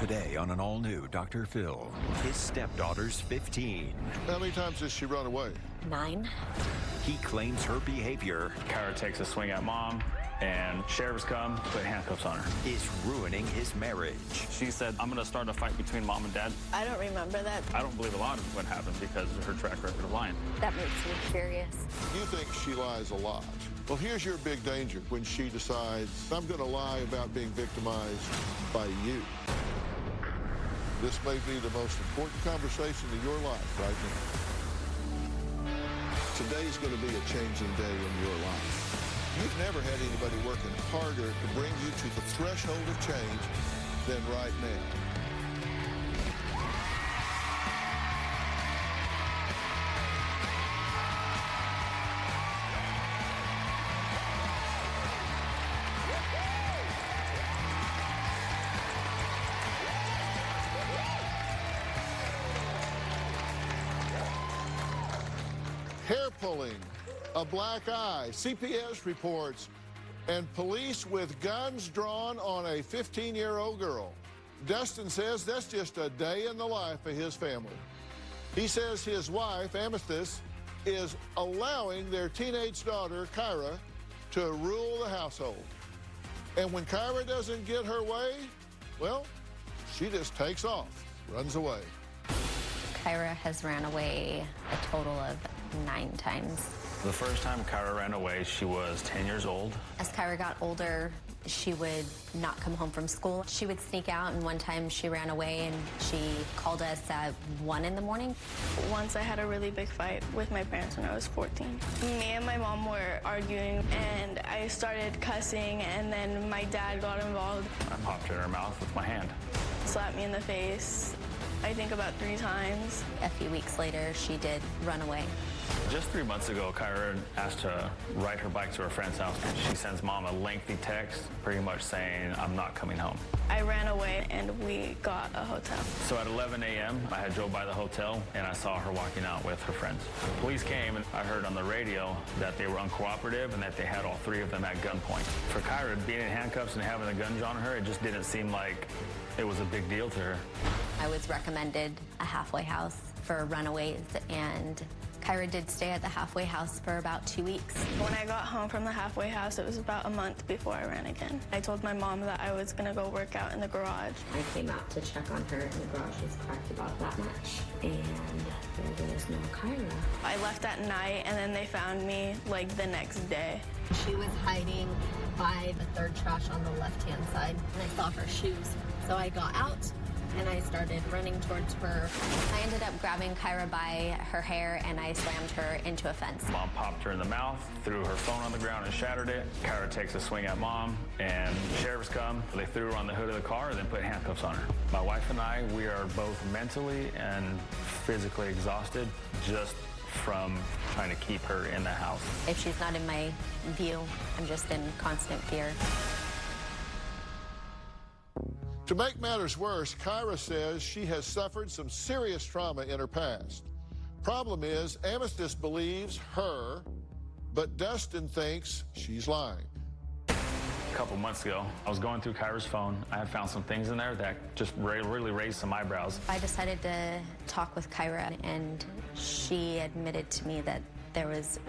Today on an all-new Dr. Phil, his stepdaughter's 15. How many times has she run away? 9. He claims her behavior Kyra takes a swing at mom, and sheriffs come, put handcuffs on her. is ruining his marriage. She said, I'm going to start a fight between mom and dad. I don't remember that. I don't believe a lot of what happened because of her track record of lying. That makes me curious. You think she lies a lot. Well, here's your big danger when she decides, I'm going to lie about being victimized by you. This may be the most important conversation of your life right now. Today's going to be a changing day in your life. You've never had anybody working harder to bring you to the threshold of change than right now. Hair pulling, a black eye, CPS reports, and police with guns drawn on a 15-year-old girl. Dustin says that's just a day in the life of his family. He says his wife, Amethyst, is allowing their teenage daughter, Kyra, to rule the household. And when Kyra doesn't get her way, well, she just takes off, runs away. Kyra has ran away a total of 9 times. The first time Kyra ran away, she was 10 years old. As Kyra got older, she would not come home from school. She would sneak out, and one time she ran away and she called us at 1 in the morning. Once I had a really big fight with my parents when I was 14. Me and my mom were arguing, and I started cussing, and then my dad got involved. I popped her in her mouth with my hand. Slapped me in the face, I think about 3 times. A few weeks later, she did run away. Just 3 months ago, Kyra asked to ride her bike to her friend's house. She sends mom a lengthy text, pretty much saying, I'm not coming home. I ran away, and we got a hotel. So at 11 a.m., I had drove by the hotel, and I saw her walking out with her friends. Police came, and I heard on the radio that they were uncooperative and that they had all 3 of them at gunpoint. For Kyra, being in handcuffs and having the guns on her, it just didn't seem like it was a big deal to her. I was recommended a halfway house for runaways, and Kyra did stay at the halfway house for about 2 weeks. When I got home from the halfway house, it was about a month before I ran again. I told my mom that I was gonna go work out in the garage. I came out to check on her, and the garage was cracked about that much. And there was no Kyra. I left at night, and then they found me like the next day. She was hiding by the 3rd trash on the left-hand side, and I saw her shoes. So I got out, and I started running towards her. I ended up grabbing Kyra by her hair, and I slammed her into a fence. Mom popped her in the mouth, threw her phone on the ground and shattered it. Kyra takes a swing at mom, and sheriffs come. They threw her on the hood of the car and then put handcuffs on her. My wife and I, we are both mentally and physically exhausted just from trying to keep her in the house. If she's not in my view, I'm just in constant fear. To make matters worse, Kyra says she has suffered some serious trauma in her past. Problem is, Amethyst believes her, but Dustin thinks she's lying. A couple months ago, I was going through Kyra's phone. I had found some things in there that just really raised some eyebrows. I decided to talk with Kyra, and she admitted to me that there was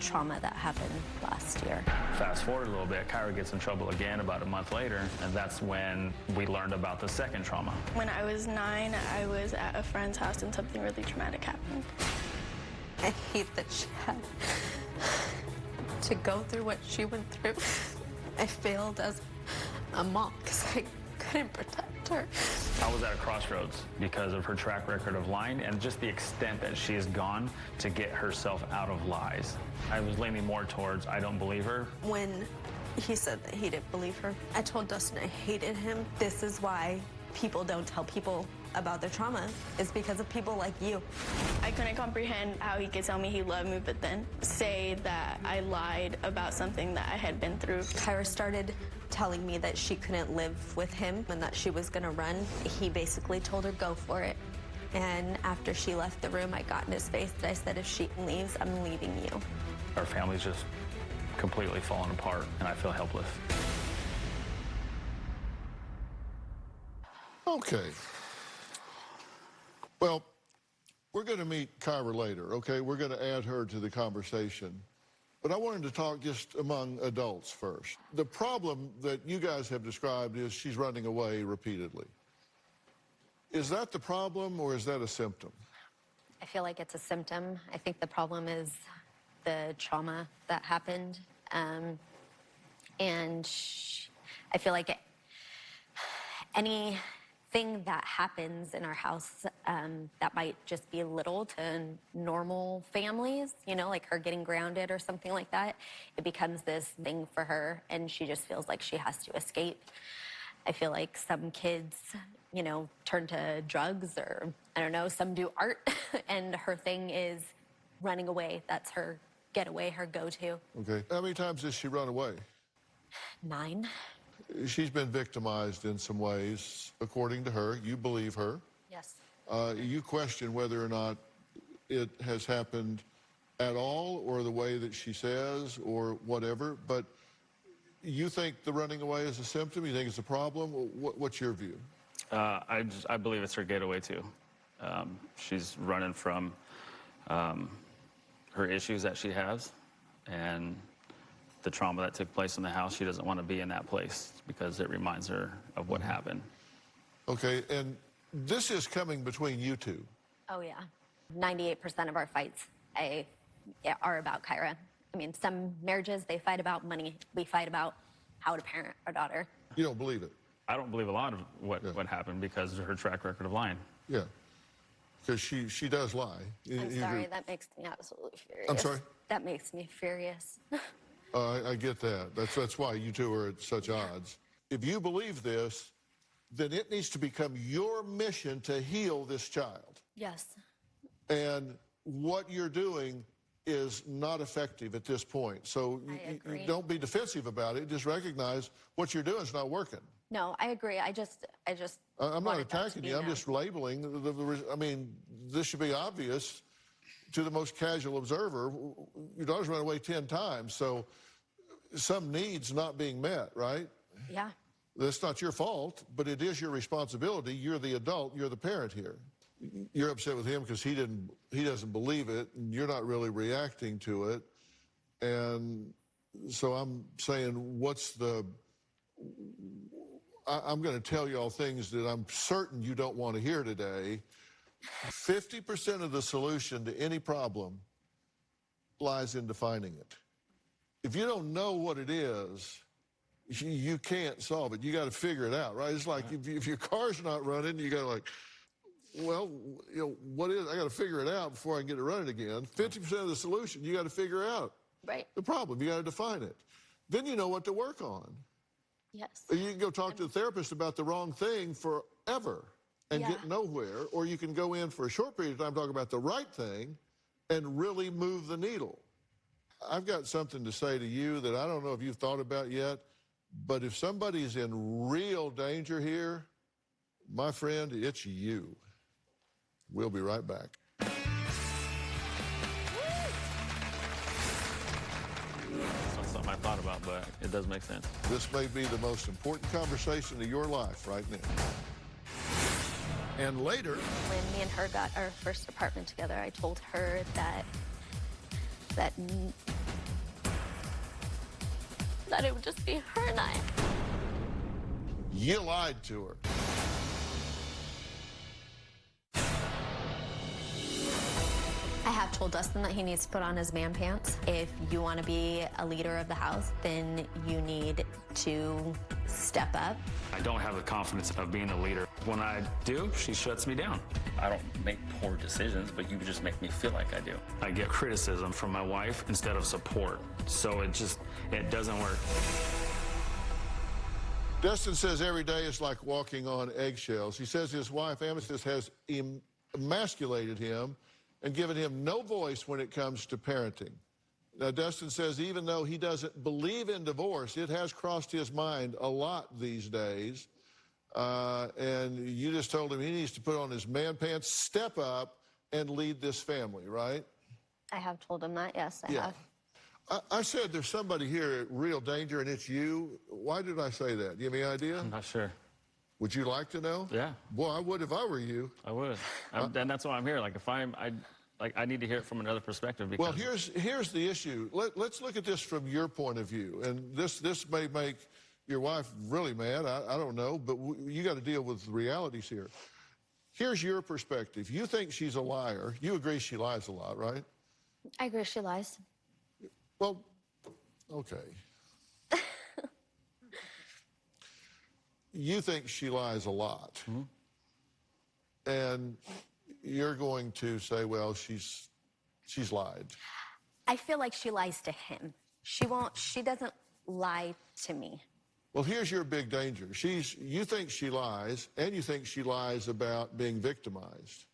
trauma that happened last year. Fast forward a little bit, Kyra gets in trouble again about a month later, and that's when we learned about the second trauma. When I was 9, I was at a friend's house, and something really traumatic happened. I hate that she had to go through what she went through. I failed as a mom because I couldn't protect her. I was at a crossroads because of her track record of lying and just the extent that she has gone to get herself out of lies. I was leaning more towards, I don't believe her. When he said that he didn't believe her, I told Dustin I hated him. This is why people don't tell people about their trauma. It's because of people like you. I couldn't comprehend how he could tell me he loved me, but then say that I lied about something that I had been through. Kyra started telling me that she couldn't live with him and that she was gonna run. He basically told her, go for it. And after she left the room, I got in his face and I said, if she leaves, I'm leaving you. Our family's just completely fallen apart, and I feel helpless. Okay. Well, we're going to meet Kyra later, okay? We're going to add her to the conversation. But I wanted to talk just among adults first. The problem that you guys have described is she's running away repeatedly. Is that the problem or is that a symptom? I feel like it's a symptom. I think the problem is the trauma that happened. I feel like anything that happens in our house that might just be little to normal families, you know, like her getting grounded or something like that, it becomes this thing for her and she just feels like she has to escape. I feel like some kids, you know, turn to drugs or, I don't know, some do art and her thing is running away. That's her getaway, her go-to. Okay. How many times has she run away? 9. She's been victimized in some ways, according to her. You believe her. Yes. You question whether or not it has happened at all or the way that she says or whatever, but you think the running away is a symptom? You think it's a problem? What's your view? I believe it's her getaway too. She's running from her issues that she has and the trauma that took place in the house. She doesn't want to be in that place because it reminds her of what happened. Okay, and this is coming between you two. Oh, yeah. 98% of our fights are about Kyra. I mean, some marriages, they fight about money. We fight about how to parent our daughter. You don't believe it? I don't believe a lot of what happened because of her track record of lying. Yeah, because she does lie. I'm sorry, that makes me absolutely furious. I'm sorry? That makes me furious. I get that. That's why you two are at such odds. If you believe this, then it needs to become your mission to heal this child. Yes. And what you're doing is not effective at this point. So you don't be defensive about it. Just recognize what you're doing is not working. No, I agree. I'm not attacking you. I'm just labeling. I mean, this should be obvious to the most casual observer. Your daughter's run away 10 times, so some needs not being met, right? Yeah. That's not your fault, but it is your responsibility. You're the adult. You're the parent here. You're upset with him because he doesn't believe it, and you're not really reacting to it. And so I'm saying, I'm going to tell you all things that I'm certain you don't want to hear today. 50% of the solution to any problem lies in defining it. If you don't know what it is, you can't solve it. You got to figure it out, right? It's like if your car's not running, you got to well, you know, what is? I got to figure it out before I can get it running again. 50% of the solution, you got to figure out. Right. The problem, you got to define it. Then you know what to work on. Yes. You can go talk to the therapist about the wrong thing forever and get nowhere, or you can go in for a short period of time, talk about the right thing, and really move the needle. I've got something to say to you that I don't know if you've thought about yet, but if somebody's in real danger here, my friend, it's you. We'll be right back. It's not something I thought about, but it does make sense. This may be the most important conversation of your life right now. And later, When me and her got our first apartment together, I told her that it would just be her and I. you lied to her. I have told Dustin that he needs to put on his man pants. If you want to be a leader of the house, then you need to step up. I don't have the confidence of being a leader. When I do, she shuts me down. I don't make poor decisions, but you just make me feel like I do. I get criticism from my wife instead of support. So it doesn't work. Dustin says every day is like walking on eggshells. He says his wife, Amethyst, has emasculated him and given him no voice when it comes to parenting. Now, Dustin says even though he doesn't believe in divorce, it has crossed his mind a lot these days. And you just told him he needs to put on his man pants, step up, and lead this family, right? I have told him that, yes, I have. I said there's somebody here at real danger, and it's you. Why did I say that? Do you have any idea? I'm not sure. Would you like to know? Yeah. Boy, I would if I were you. I would. And that's why I'm here. Like, if I need to hear it from another perspective. Because Well, here's the issue. Let's look at this from your point of view. And this may make your wife really mad. I don't know. But you got to deal with the realities here. Here's your perspective. You think she's a liar. You agree she lies a lot, right? I agree she lies. Well, okay. You think she lies a lot. And you're going to say, well, she's lied. I feel like she lies to him. She doesn't lie to me. Well, here's your big danger. You think she lies, and you think she lies about being victimized.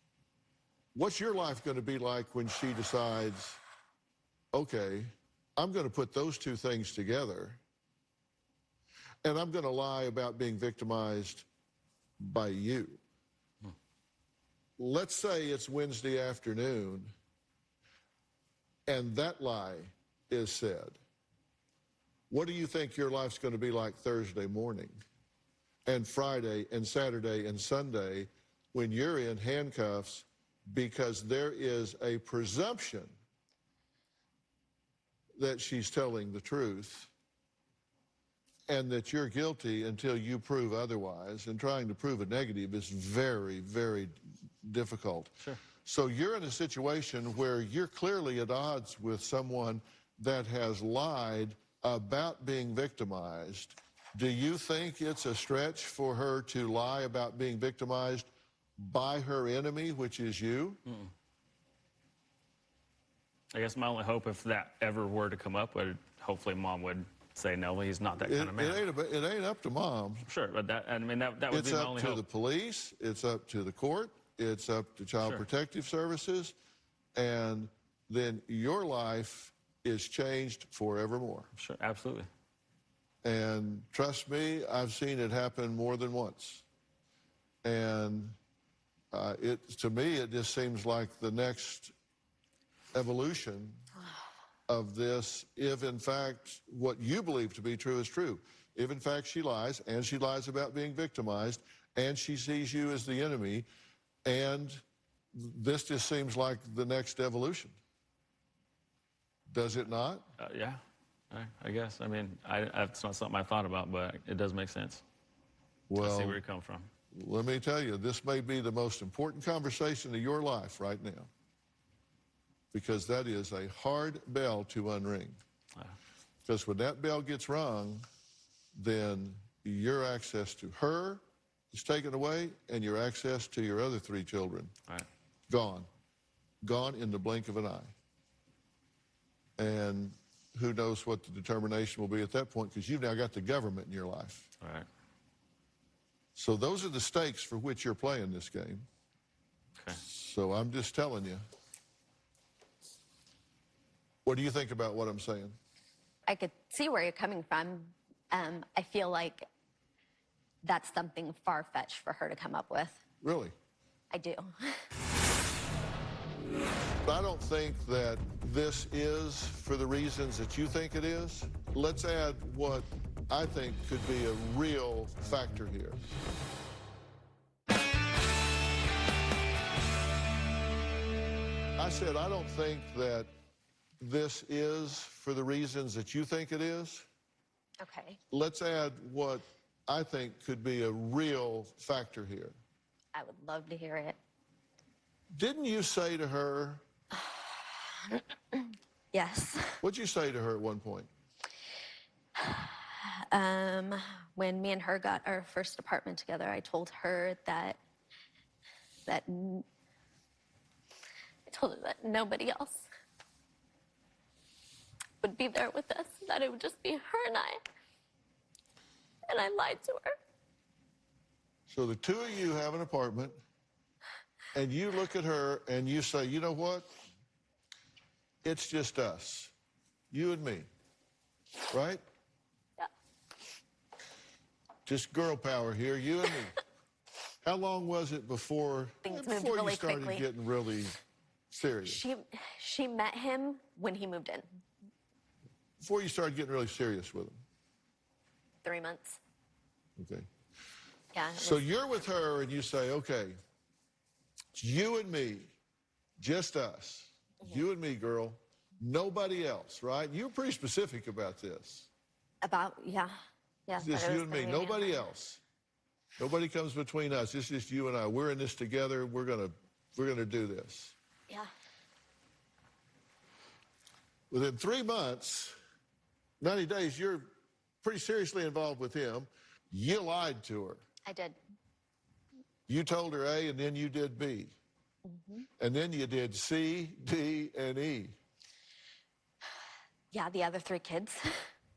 What's your life going to be like when she decides, okay, I'm going to put those two things together, and I'm going to lie about being victimized by you? Let's say it's Wednesday afternoon, and that lie is said. What do you think your life's going to be like Thursday morning and Friday and Saturday and Sunday when you're in handcuffs because there is a presumption that she's telling the truth and that you're guilty until you prove otherwise? And trying to prove a negative is very, very difficult. Sure. So you're in a situation where you're clearly at odds with someone that has lied about being victimized. Do you think it's a stretch for her to lie about being victimized by her enemy, which is you? I guess my only hope, if that ever were to come up, would hopefully Mom would say no. Well, he's not that kind of man. It ain't up to Mom. Sure, but that would be my only hope. It's up to the police. It's up to the court. It's up to Child Protective Services. And then your life is changed forevermore. Sure, absolutely. And trust me, I've seen it happen more than once. And to me, it just seems like the next evolution of this, if in fact what you believe to be true is true. If in fact she lies, and she lies about being victimized, and she sees you as the enemy, and this just seems like the next evolution. Does it not? Yeah, I guess. I mean, it's not something I thought about, but it does make sense. Well, I see where you come from. Let me tell you, this may be the most important conversation of your life right now, because that is a hard bell to unring. Because when that bell gets rung, then your access to her is taken away, and your access to your other 3 children, gone in the blink of an eye. And who knows what the determination will be at that point, because you've now got the government in your life. All right. So those are the stakes for which you're playing this game. Okay. So I'm just telling you. What do you think about what I'm saying? I could see where you're coming from. I feel like that's something far-fetched for her to come up with. Really? I do. I don't think that this is for the reasons that you think it is. Let's add what I think could be a real factor here. I said, I don't think that this is for the reasons that you think it is. Okay. Let's add what I think could be a real factor here. I would love to hear it. Didn't you say to her? Yes. What'd you say to her at one point? When me and her got our first apartment together, I told her that nobody else would be there with us, that it would just be her and I. And I lied to her. So the 2 of you have an apartment, and you look at her and you say, you know what? It's just us, you and me, right? Yeah. Just girl power here, you and me. How long was it before Things moved you really started quickly. getting really serious? She met him when he moved in. Before you started getting really serious with him? 3 months. Okay. Yeah. So you're with her and you say, okay, it's you and me, just us. You and me, girl. Nobody else, right? You're pretty specific about this. Yeah. Yeah. It's just that it you was and me, gonna be nobody her. else. Nobody comes between us. It's just you and I. We're in this together. We're gonna do this. Yeah. Within 3 months, 90 days, you're pretty seriously involved with him. You lied to her. I did. You told her A, and then you did B. And then you did C, D, and E. Yeah, the other 3 kids.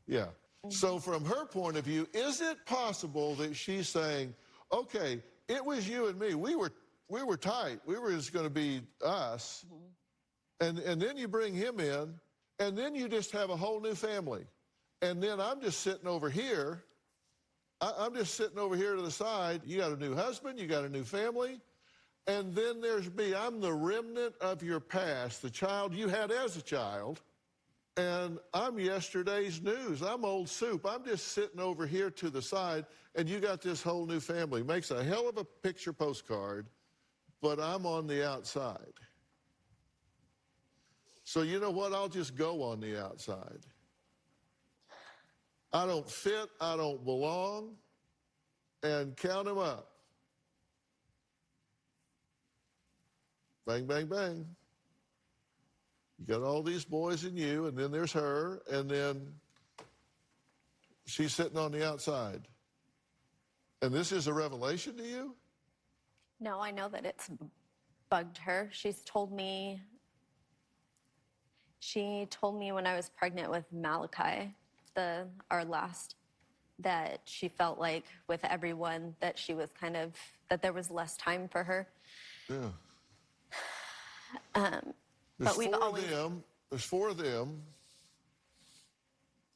Yeah. So from her point of view, is it possible that she's saying, okay, it was you and me. We were tight. We were just going to be us. And then you bring him in, and then you just have a whole new family. And then I'm just sitting over here. I'm just sitting over here to the side. You got a new husband. You got a new family. And then there's me. I'm the remnant of your past, the child you had as a child. And I'm yesterday's news. I'm old soup. I'm just sitting over here to the side, and you got this whole new family. Makes a hell of a picture postcard, but I'm on the outside. So you know what? I'll just go on the outside. I don't fit. I don't belong. And count them up. Bang, bang, bang. You got all these boys and you, and then there's her, and then she's sitting on the outside. And this is a revelation to you? No, I know that it's bugged her. She told me when I was pregnant with Malachi, our last, that she felt like with everyone that she was that there was less time for her. Yeah. But we've always... There's 4 of them,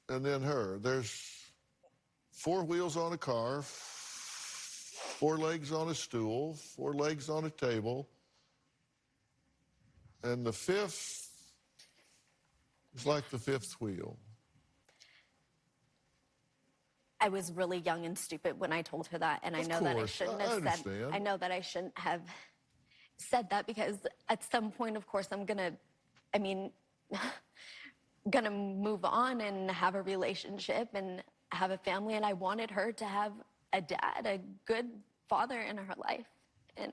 and then her. There's 4 wheels on a car, 4 legs on a stool, 4 legs on a table, and the 5th is like the 5th wheel. I was really young and stupid when I told her that, and I know that I shouldn't have said. I know that I shouldn't have said that, because at some point, of course, I'm gonna move on and have a relationship and have a family, and I wanted her to have a dad, a good father in her life, and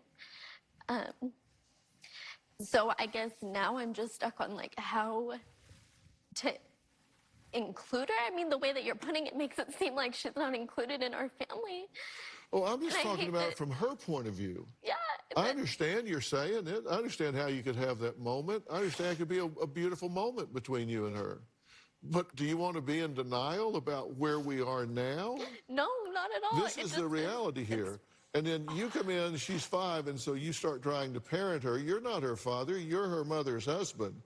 so I guess now I'm just stuck on like how to include her. I mean, the way that you're putting it makes it seem like she's not included in our family. Oh, I'm just talking about it from her point of view. Yeah. I understand you're saying it. I understand how you could have that moment. I understand it could be a beautiful moment between you and her. But do you want to be in denial about where we are now? No, not at all. This is the reality here. And then you come in, she's 5, and so you start trying to parent her. You're not her father. You're her mother's husband.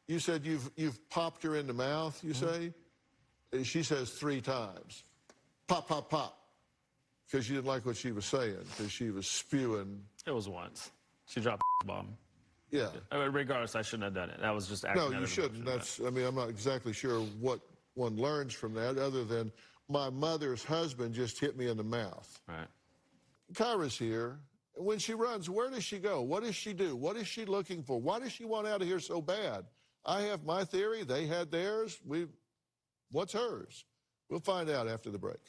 You said you've popped her in the mouth, you say? She says 3 times. Pop, pop, pop. Because you didn't like what she was saying, because she was spewing. It was once. She dropped a bomb. Yeah. Regardless, I shouldn't have done it. That was just acting. No, you shouldn't. I'm not exactly sure what one learns from that, other than my mother's husband just hit me in the mouth. Right. Kyra's here. When she runs, where does she go? What does she do? What is she looking for? Why does she want out of here so bad? I have my theory. They had theirs. What's hers? We'll find out after the break.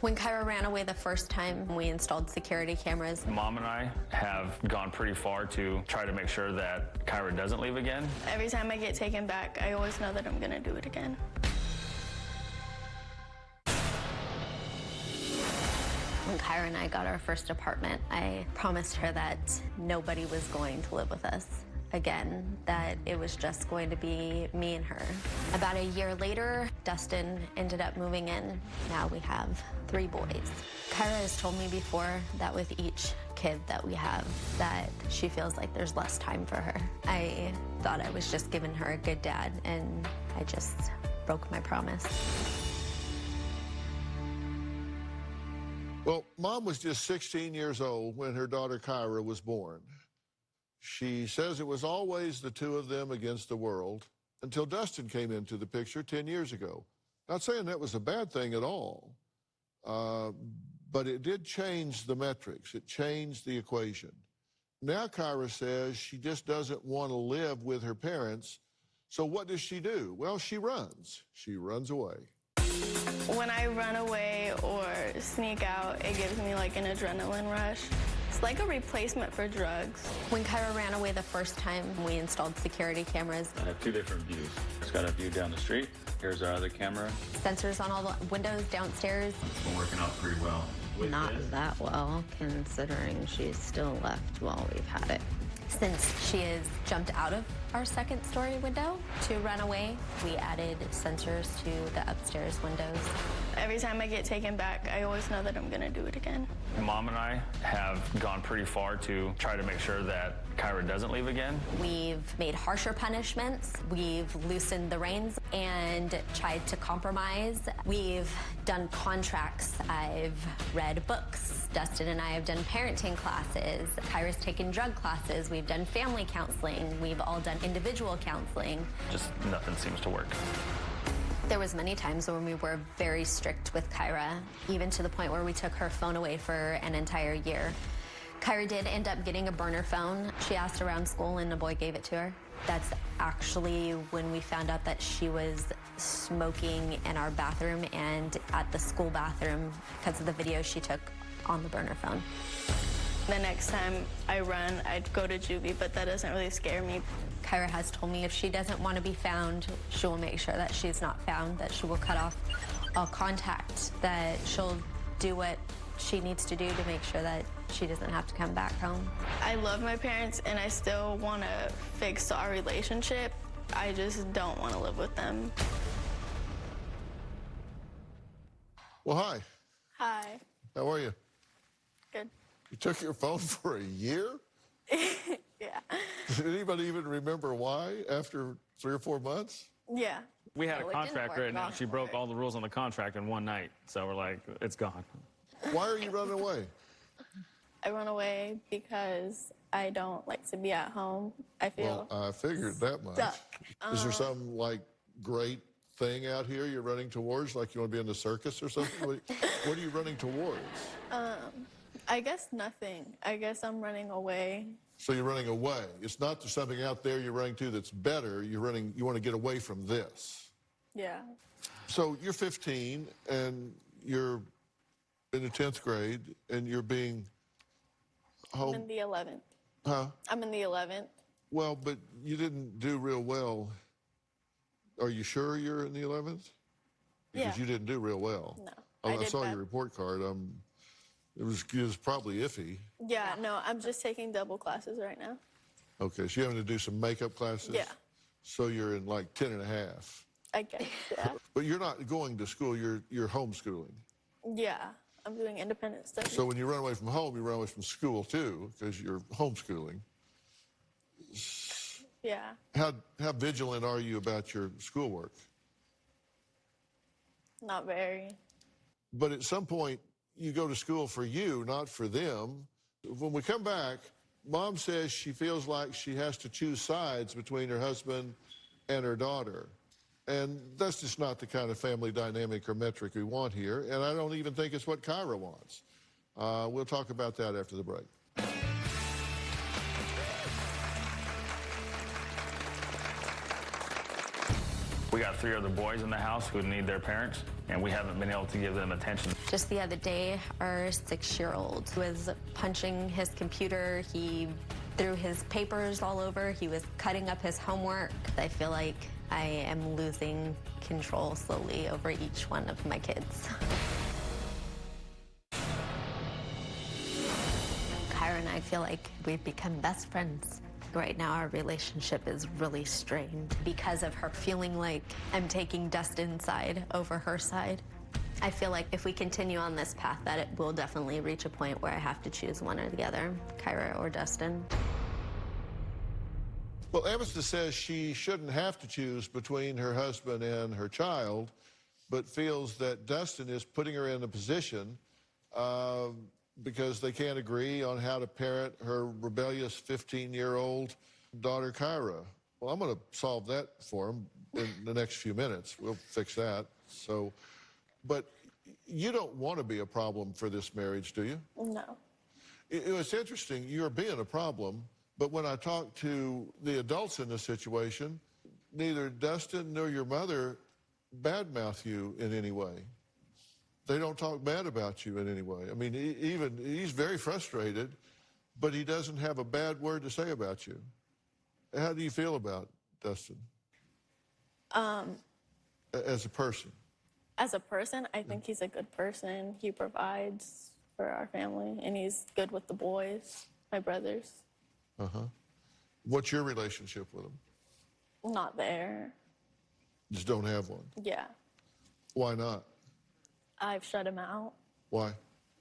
When Kyra ran away the first time, we installed security cameras. Mom and I have gone pretty far to try to make sure that Kyra doesn't leave again. Every time I get taken back, I always know that I'm gonna do it again. When Kyra and I got our first apartment, I promised her that nobody was going to live with us again, that it was just going to be me and her. About a year later, Dustin ended up moving in. Now we have 3 boys. Kyra has told me before that with each kid that we have, that she feels like there's less time for her. I thought I was just giving her a good dad, and I just broke my promise. Well, Mom was just 16 years old when her daughter Kyra was born. She says it was always the 2 of them against the world. until Dustin came into the picture 10 years ago. Not saying that was a bad thing at all, but it did change the metrics. It changed the equation. Now Kyra says she just doesn't want to live with her parents. So what does she do? Well, she runs. She runs away. When I run away or sneak out, it gives me like an adrenaline rush. It's like a replacement for drugs. When Kyra ran away the first time, we installed security cameras. I have two different views. It's got a view down the street. Here's our other camera. Sensors on all the windows downstairs. It's been working out pretty well. Not that well, considering she's still left while we've had it. Since she has jumped out of our second story window to run away, we added sensors to the upstairs windows. Every time I get taken back, I always know that I'm gonna do it again. Mom and I have gone pretty far to try to make sure that Kyra doesn't leave again. We've made harsher punishments. We've loosened the reins and tried to compromise. We've done contracts. I've read books. Dustin and I have done parenting classes. Kyra's taken drug classes. We've done family counseling. We've all done individual counseling. Just nothing seems to work. There was many times when we were very strict with Kyra, even to the point where we took her phone away for an entire year. Kyra did end up getting a burner phone. She asked around school and a boy gave it to her. That's actually when we found out that she was smoking in our bathroom and at the school bathroom because of the video she took on the burner phone. The next time I run, I'd go to juvie, but that doesn't really scare me. Kyra has told me if she doesn't want to be found, she will make sure that she's not found, that she will cut off all contact, that she'll do what she needs to do to make sure that she doesn't have to come back home. I love my parents and I still want to fix our relationship. I just don't want to live with them. Well, hi. Hi. How are you? Good. You took your phone for a year? Yeah. Did anybody even remember why after 3 or 4 months? Yeah. We had So a it didn't contract work written well out. She broke all the rules on the contract in one night. So we're like, it's gone. Why are you running away? I run away because I don't like to be at home. I feel Well, I figured that much. stuck. Is there some like great thing out here you're running towards? Like you want to be in the circus or something? What are you running towards? I guess nothing. I guess I'm running away. So you're running away. It's not there's something out there you're running to that's better. You want to get away from this. Yeah. So you're 15 and you're in the 10th grade and you're being I'm home. in the 11th. Huh? I'm in the 11th. Well, but you didn't do real well. Are you sure you're in the 11th? Because Yeah. you didn't do real well. No, I did saw bad. your report card. It was probably iffy. Yeah, no, I'm just taking double classes right now. Okay, so you're having to do some makeup classes? Yeah. So you're in like 10 and a half. I guess, yeah. But you're not going to school, you're homeschooling. Yeah, I'm doing independent studies. So when you run away from home, you run away from school too, because you're homeschooling. Yeah. How vigilant are you about your schoolwork? Not very. But at some point, you go to school for you, not for them. When we come back, Mom says she feels like she has to choose sides between her husband and her daughter. And that's just not the kind of family dynamic or metric we want here. And I don't even think it's what Kyra wants. We'll talk about that after the break. We got 3 other boys in the house who need their parents, and we haven't been able to give them attention. Just the other day, our 6-year-old was punching his computer. He threw his papers all over. He was cutting up his homework. I feel like I am losing control slowly over each one of my kids. Kyra and I feel like we've become best friends. Right now, our relationship is really strained because of her feeling like I'm taking Dustin's side over her side. I feel like if we continue on this path, that it will definitely reach a point where I have to choose one or the other, Kyra or Dustin. Well, Amistad says she shouldn't have to choose between her husband and her child, but feels that Dustin is putting her in a position because they can't agree on how to parent her rebellious 15-year-old daughter, Kyra. Well, I'm going to solve that for him in the next few minutes. We'll fix that. So, but you don't want to be a problem for this marriage, do you? No. It's interesting. You're being a problem, but when I talk to the adults in this situation, neither Dustin nor your mother badmouth you in any way. They don't talk bad about you in any way. I mean, even he's very frustrated, but he doesn't have a bad word to say about you. How do you feel about Dustin? As a person? As a person, I think he's a good person. He provides for our family, and he's good with the boys, my brothers. Uh-huh. What's your relationship with him? Not there. Just don't have one? Yeah. Why not? I've shut him out. Why?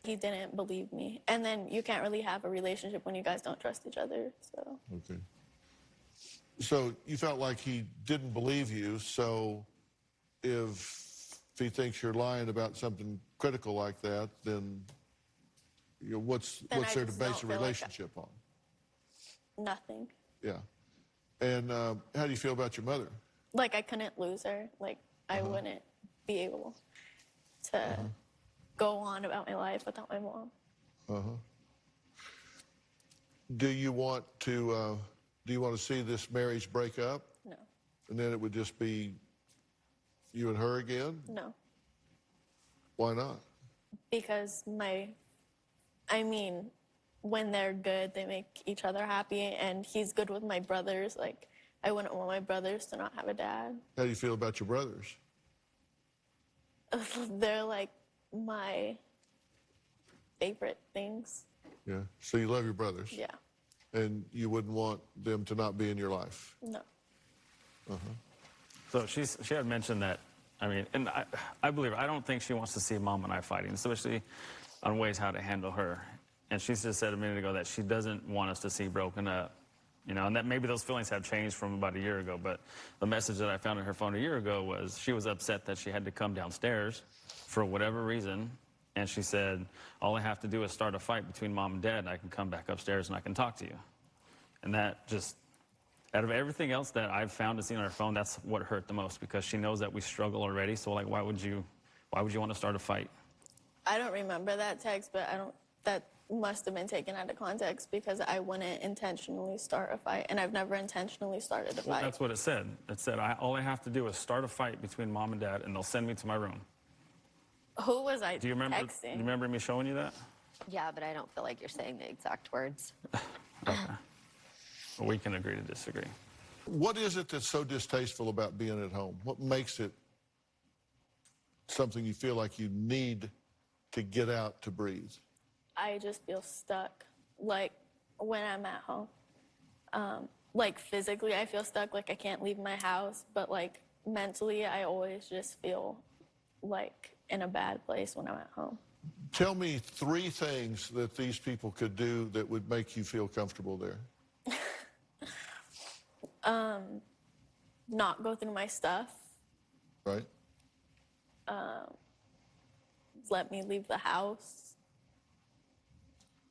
He didn't believe me. And then you can't really have a relationship when you guys don't trust each other, so. Okay. So you felt like he didn't believe you, so if he thinks you're lying about something critical like that, then what's there to base a relationship on? Nothing. Yeah. And how do you feel about your mother? Like, I couldn't lose her. Like, I wouldn't be able to go on about my life without my mom. Do you want to see this marriage break up? No. And then it would just be you and her again? No. Why not? Because when they're good, they make each other happy, and he's good with my brothers. Like, I wouldn't want my brothers to not have a dad. How do you feel about your brothers? They're like my favorite things. Yeah. So you love your brothers? Yeah. And you wouldn't want them to not be in your life? No. So she had mentioned that, I mean, and I believe her. I don't think she wants to see Mom and I fighting, especially on ways how to handle her. And she just said a minute ago that she doesn't want us to see broken up, and that maybe those feelings have changed from about a year ago. But the message that I found on her phone a year ago was she was upset that she had to come downstairs for whatever reason. And she said, all I have to do is start a fight between Mom and Dad, and I can come back upstairs and I can talk to you. And that just, out of everything else that I've found and seen on her phone, that's what hurt the most, because she knows that we struggle already. So, like, why would you want to start a fight? I don't remember that text, but that must have been taken out of context, because I wouldn't intentionally start a fight, and I've never intentionally started a fight. Well, that's what it said. It said, all I have to do is start a fight between Mom and Dad, and they'll send me to my room. Who was I Do you remember? texting? Do you remember me showing you that? Yeah, but I don't feel like you're saying the exact words. Okay. Well, we can agree to disagree. What is it that's so distasteful about being at home? What makes it something you feel like you need to get out to breathe? I just feel stuck, like, when I'm at home. Like, physically, I feel stuck, like I can't leave my house, but, like, mentally, I always just feel like in a bad place when I'm at home. Tell me 3 things that these people could do that would make you feel comfortable there. Not go through my stuff. Right? Let me leave the house.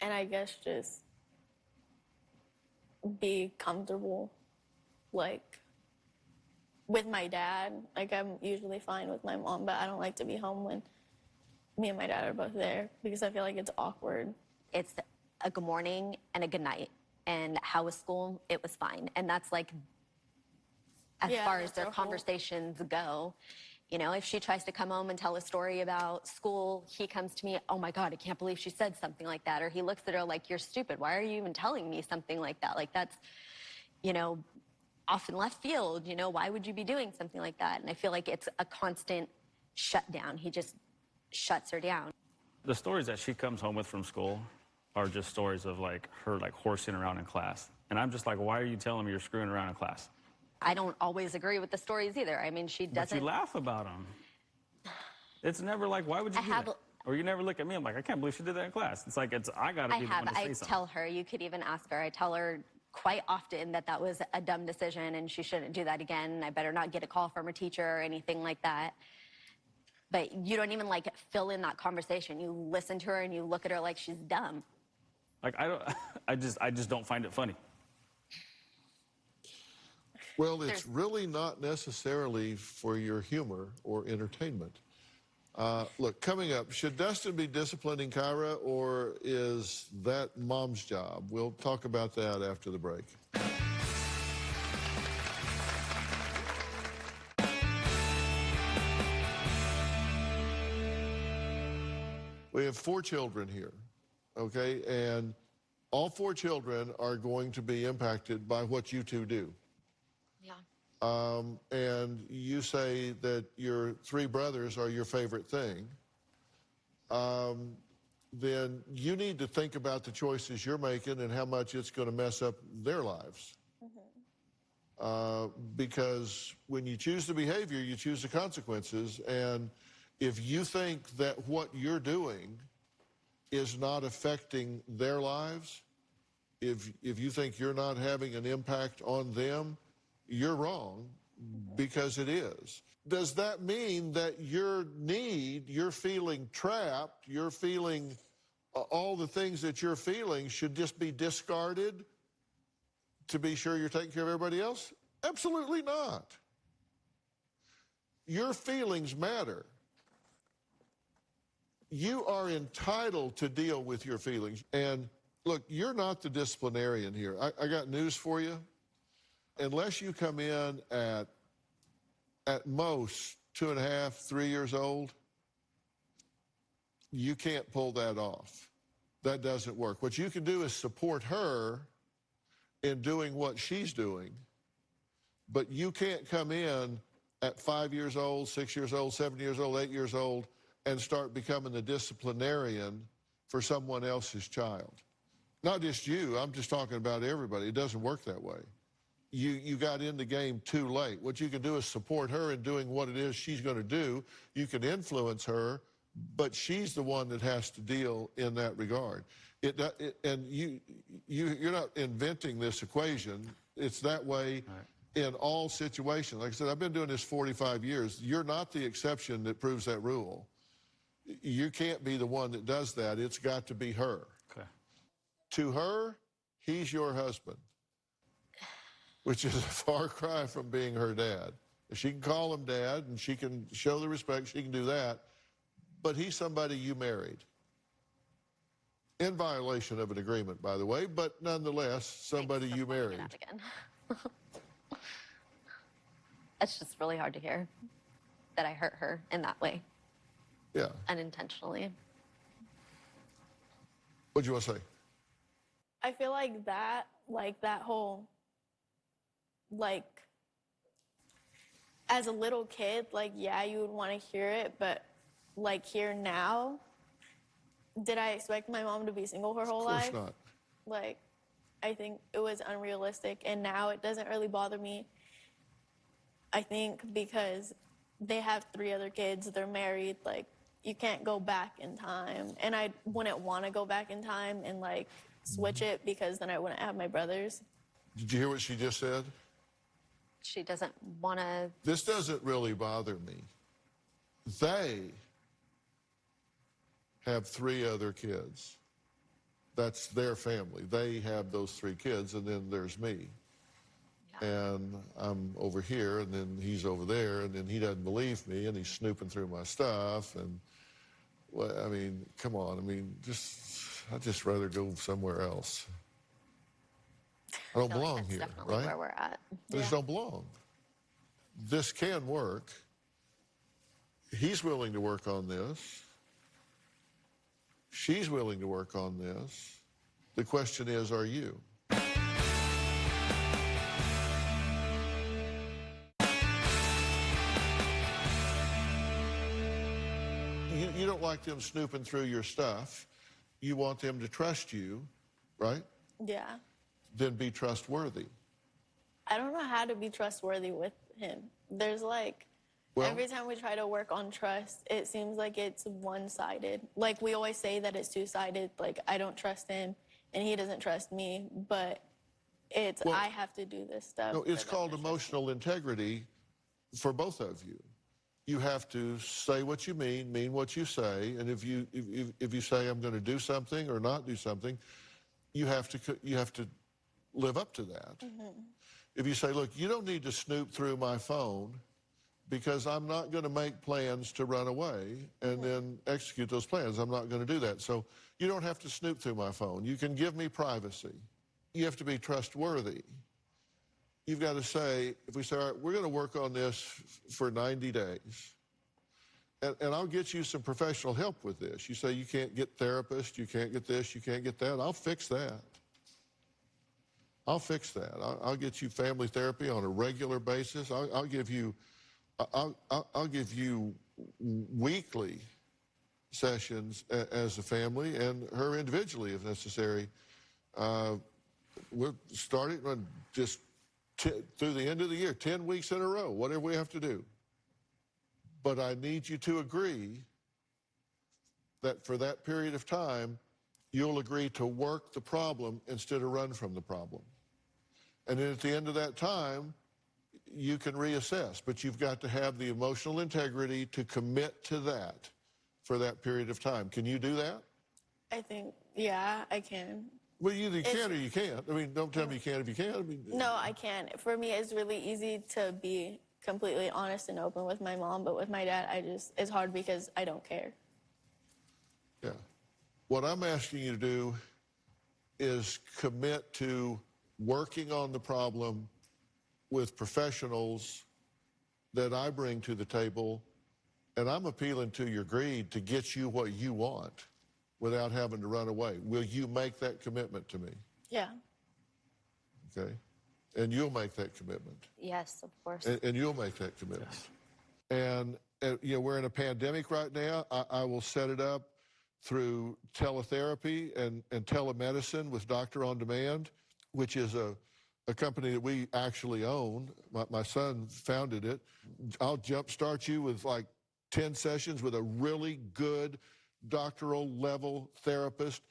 And I guess just be comfortable, like, with my dad. Like, I'm usually fine with my mom, but I don't like to be home when me and my dad are both there, because I feel like it's awkward. It's a good morning and a good night. And how was school? It was fine. And that's like, as far as their conversations go. If she tries to come home and tell a story about school, he comes to me, oh my God, I can't believe she said something like that. Or he looks at her like, you're stupid. Why are you even telling me something like that? Like, that's, off in left field. Why would you be doing something like that? And I feel like it's a constant shutdown. He just shuts her down. The stories that she comes home with from school are just stories of, like, her, like, horsing around in class. And I'm just like, why are you telling me you're screwing around in class? I don't always agree with the stories either. I mean, she doesn't. But you laugh about them. It's never like, why would you do that? Or you never look at me, I'm like, I can't believe she did that in class. It's like, I gotta be the one to say something. I tell her, you could even ask her, I tell her quite often that was a dumb decision and she shouldn't do that again. I better not get a call from her teacher or anything like that. But you don't even, like, fill in that conversation. You listen to her and you look at her like she's dumb. Like, I just don't find it funny. Well, it's really not necessarily for your humor or entertainment. Look, coming up, should Dustin be disciplining Kyra, or is that mom's job? We'll talk about that after the break. We have 4 children here, okay? And all 4 children are going to be impacted by what you two do. Yeah. And you say that your 3 brothers are your favorite thing. Then you need to think about the choices you're making and how much it's going to mess up their lives. Because when you choose the behavior, you choose the consequences. And if you think that what you're doing is not affecting their lives, if you think you're not having an impact on them, you're wrong, because it is. Does that mean that you're feeling trapped, you're feeling all the things that you're feeling should just be discarded to be sure you're taking care of everybody else? Absolutely not. Your feelings matter. You are entitled to deal with your feelings. And look, you're not the disciplinarian here. I got news for you. Unless you come in at most 2.5, 3 years old, you can't pull that off. That doesn't work. What you can do is support her in doing what she's doing, but you can't come in at 5 years old, 6 years old, 7 years old, 8 years old, and start becoming the disciplinarian for someone else's child. Not just you, I'm just talking about everybody. It doesn't work that way. You got in the game too late. What you can do is support her in doing what it is she's going to do. You can influence her, but she's the one that has to deal in that regard. And you're not inventing this equation. It's that way in all situations. Like I said, I've been doing this 45 years. You're not the exception that proves that rule. You can't be the one that does that. It's got to be her. Okay. To her, he's your husband, which is a far cry from being her dad. She can call him dad and she can show the respect, she can do that, but he's somebody you married. In violation of an agreement, by the way, but nonetheless, somebody you married. That again. It's just really hard to hear that I hurt her in that way. Yeah. Unintentionally. What'd you want to say? I feel like that whole, as a little kid, yeah, you would want to hear it, but here now, did I expect my mom to be single her whole life? Of course not. I think it was unrealistic, and now it doesn't really bother me. I think because they have 3 other kids, they're married, you can't go back in time. And I wouldn't want to go back in time and switch it, because then I wouldn't have my brothers. Did you hear what she just said? She doesn't want to. This doesn't really bother me. They have 3 other kids. That's their family. They have those 3 kids, and then there's me. Yeah. And I'm over here, and then he's over there, and then he doesn't believe me, and he's snooping through my stuff. And, well, I mean, come on. I mean, I'd just rather go somewhere else. I don't belong here, definitely right? Where we're at. I just don't belong. This can work. He's willing to work on this. She's willing to work on this. The question is, are you? You don't like them snooping through your stuff. You want them to trust you, right? Yeah. Then be trustworthy. I don't know how to be trustworthy with him. There's every time we try to work on trust, it seems like it's one-sided. We always say that it's two-sided. I don't trust him and he doesn't trust me, but I have to do this stuff. No, it's called emotional integrity for both of you. You have to say what you mean what you say, and if you say I'm going to do something or not do something, you have to live up to that. Mm-hmm. If you say, look, you don't need to snoop through my phone because I'm not going to make plans to run away and then execute those plans. I'm not going to do that. So you don't have to snoop through my phone. You can give me privacy. You have to be trustworthy. You've got to say, if we say, all right, we're going to work on this for 90 days, and I'll get you some professional help with this. You say you can't get therapists, you can't get this, you can't get that. I'll fix that. I'll fix that. I'll get you family therapy on a regular basis. I'll give you weekly sessions as a family and her individually if necessary. We'll start it just through the end of the year, 10 weeks in a row, whatever we have to do. But I need you to agree that for that period of time, you'll agree to work the problem instead of run from the problem. And then at the end of that time, you can reassess, but you've got to have the emotional integrity to commit to that for that period of time. Can you do that? I think, yeah, I can. Well, either you can or you can't. I mean, don't tell me you can if you can. I mean, No, I can. For me, it's really easy to be completely honest and open with my mom, but with my dad, it's hard because I don't care. Yeah. What I'm asking you to do is commit to working on the problem with professionals that I bring to the table, and I'm appealing to your greed to get you what you want without having to run away. Will you make that commitment to me? Yeah. Okay? And you'll make that commitment. Yes, of course. And you'll make that commitment. Yes. And you know, we're in a pandemic right now. I will set it up through teletherapy and telemedicine with Doctor on Demand, which is a company that we actually own. My son founded it. I'll jumpstart you with like 10 sessions with a really good doctoral level therapist.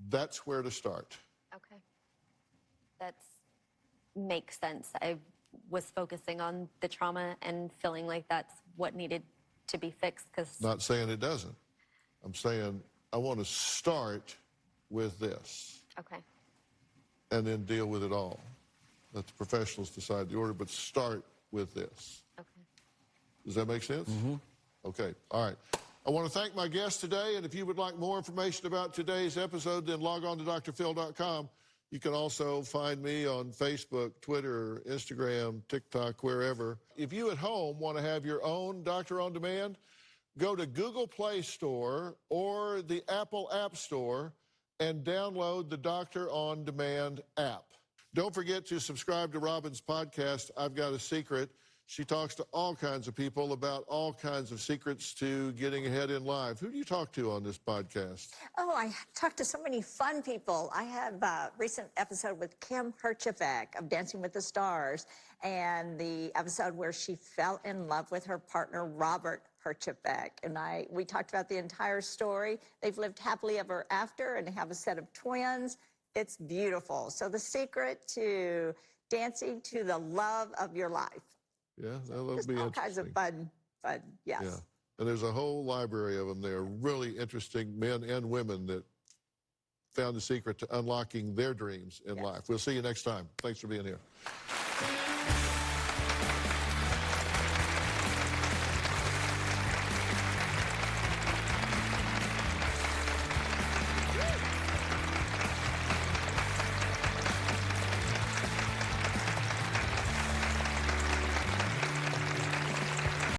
That's where to start. Okay. That makes sense. I was focusing on the trauma and feeling like that's what needed to be fixed. Not saying it doesn't. I'm saying I want to start with this. Okay. And then deal with it all. Let the professionals decide the order, but start with this. Okay. Does that make sense? Mm-hmm. Okay, all right. I want to thank my guest today, and if you would like more information about today's episode, then log on to drphil.com. You can also find me on Facebook, Twitter, Instagram, TikTok, wherever. If you at home want to have your own Doctor on Demand, go to Google Play Store or the Apple App Store and download the Doctor on Demand app. Don't forget to subscribe to Robin's podcast, I've Got a Secret. She talks to all kinds of people about all kinds of secrets to getting ahead in life. Who do you talk to on this podcast? Oh, I talked to so many fun people. I have a recent episode with Kim Herchevek of Dancing with the Stars, and the episode where she fell in love with her partner, Robert Herchevek. And we talked about the entire story. They've lived happily ever after and have a set of twins. It's beautiful. So the secret to dancing to the love of your life. Yeah, that'll be interesting. All kinds of fun, yes. Yeah, and there's a whole library of them. They're really interesting men and women that found the secret to unlocking their dreams in life. We'll see you next time. Thanks for being here.